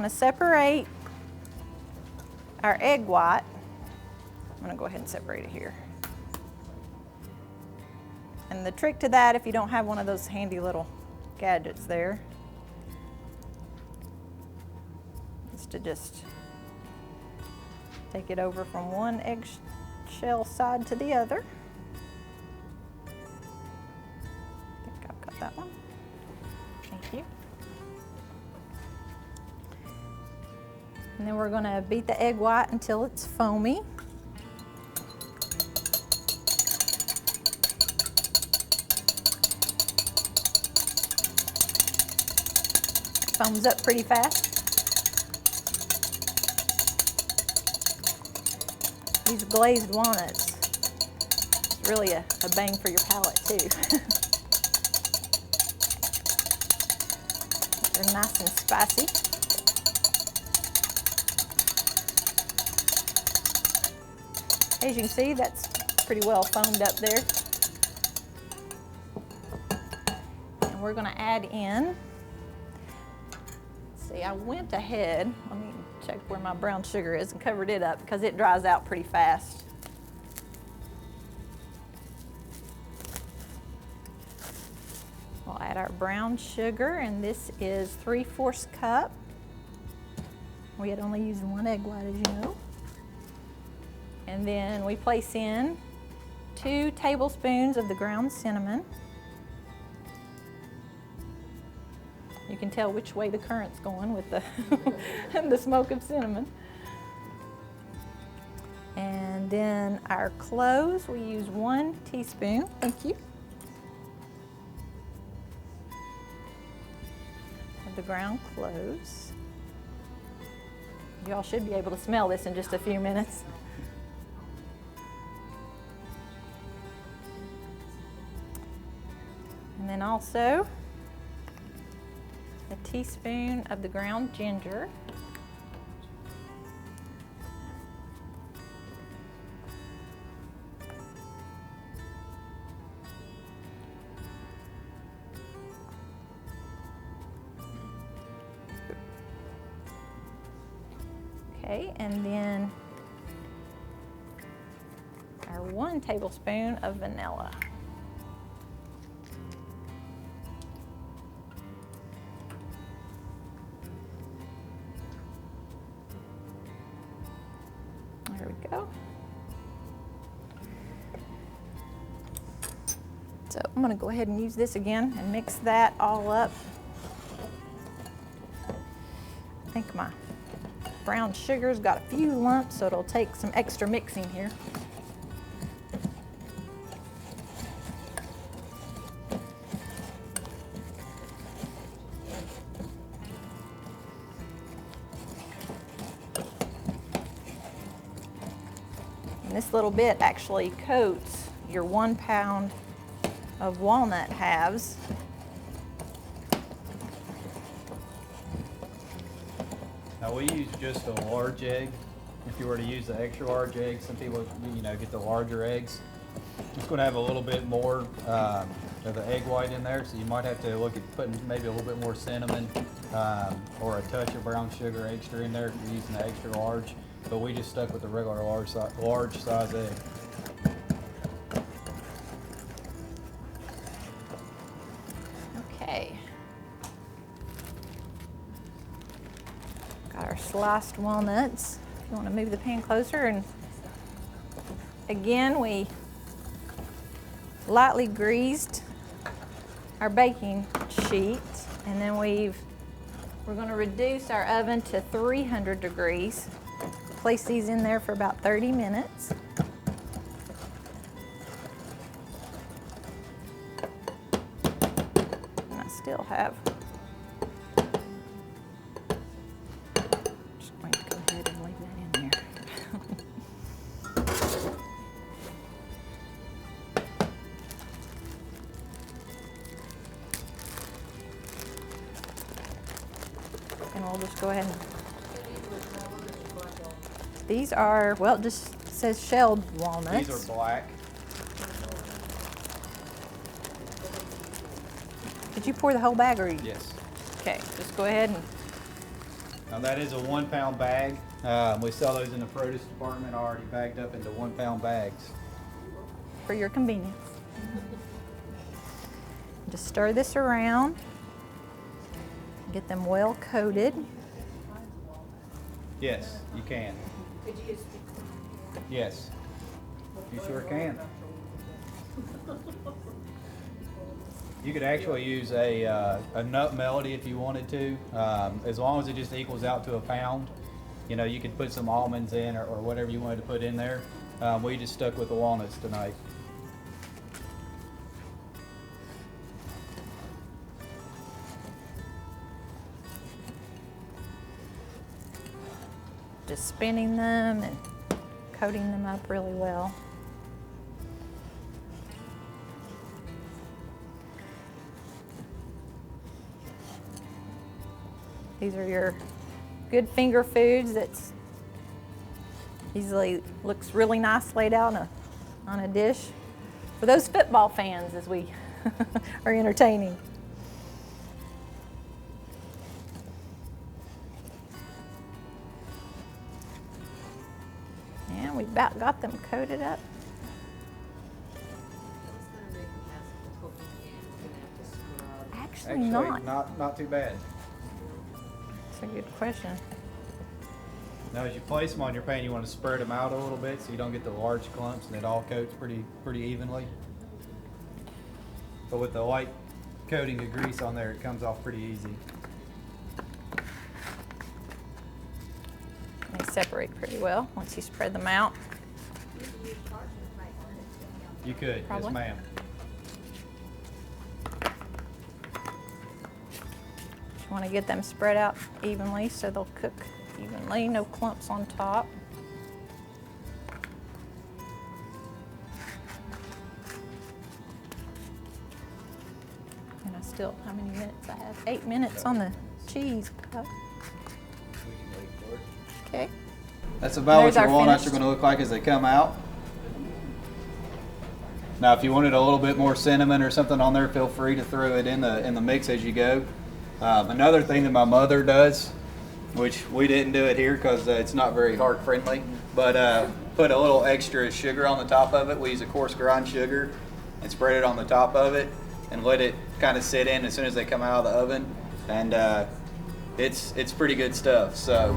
to separate our egg white. I'm going to go ahead and separate it here. And the trick to that, if you don't have one of those handy little gadgets there, is to just take it over from one eggshell side to the other. I think I've got that one. Thank you. And then we're going to beat the egg white until it's foamy. Foams up pretty fast. These glazed walnuts, it's really a bang for your palate too. They're nice and spicy. As you can see, that's pretty well foamed up there. And we're going to add in, see, I went ahead, let me check where my brown sugar is, and covered it up because it dries out pretty fast. We'll add our brown sugar, and this is 3/4 cup. We had only used one egg white, as you know. And then we place in 2 tablespoons of the ground cinnamon. You can tell which way the current's going with the, the smoke of cinnamon. And then our cloves, we use 1 teaspoon. Thank you. Of the ground cloves. You all should be able to smell this in just a few minutes. And then also a teaspoon of the ground ginger. Okay, and then our 1 tablespoon of vanilla. There we go. So I'm going to go ahead and use this again and mix that all up. I think my brown sugar's got a few lumps, so it'll take some extra mixing here. And this little bit actually coats your 1 pound of walnut halves. Now we use just a large egg. If you were to use the extra large egg, some people, get the larger eggs. It's going to have a little bit more of the egg white in there, so you might have to look at putting maybe a little bit more cinnamon or a touch of brown sugar extra in there if you're using the extra large. But we just stuck with the regular large size egg. Okay. Got our sliced walnuts. You want to move the pan closer, and again we lightly greased our baking sheet, and then we're going to reduce our oven to 300 degrees. Place these in there for about 30 minutes. And I still have, just going to go ahead and leave that in there. And we'll just go ahead and, these are, well, it just says shelled walnuts. These are black. Did you pour the whole bag or? Yes. Okay, just go ahead and Now that is a 1 pound bag. We sell those in the produce department already bagged up into 1 pound bags. For your convenience. Just stir this around. Get them well coated. Yes, you can. Yes, you sure can. You could actually use a nut melody if you wanted to, as long as it just equals out to a pound. You know, you could put some almonds in or whatever you wanted to put in there. We just stuck with the walnuts tonight. Just spinning them and coating them up really well. These are your good finger foods that's easily looks really nice laid out on a dish. For those football fans as we are entertaining. And we about got them coated up. Actually not. Not too bad. That's a good question. Now as you place them on your pan, you want to spread them out a little bit so you don't get the large clumps and it all coats pretty evenly. But with the light coating of grease on there, it comes off pretty easy. They separate pretty well once you spread them out. You could, Probably. yes ma'am. You want to get them spread out evenly so they'll cook evenly, no clumps on top. And I still, how many minutes I have? 8 minutes on the cheese. Okay. That's about There's what your our walnuts finished. are going to look like as they come out. Now if you wanted a little bit more cinnamon or something on there, feel free to throw it in the mix as you go. Another thing that my mother does, which we didn't do it here because it's not very heart friendly, but put a little extra sugar on the top of it. We use a coarse ground sugar and spread it on the top of it and let it kind of sit in as soon as they come out of the oven, and it's pretty good stuff. So.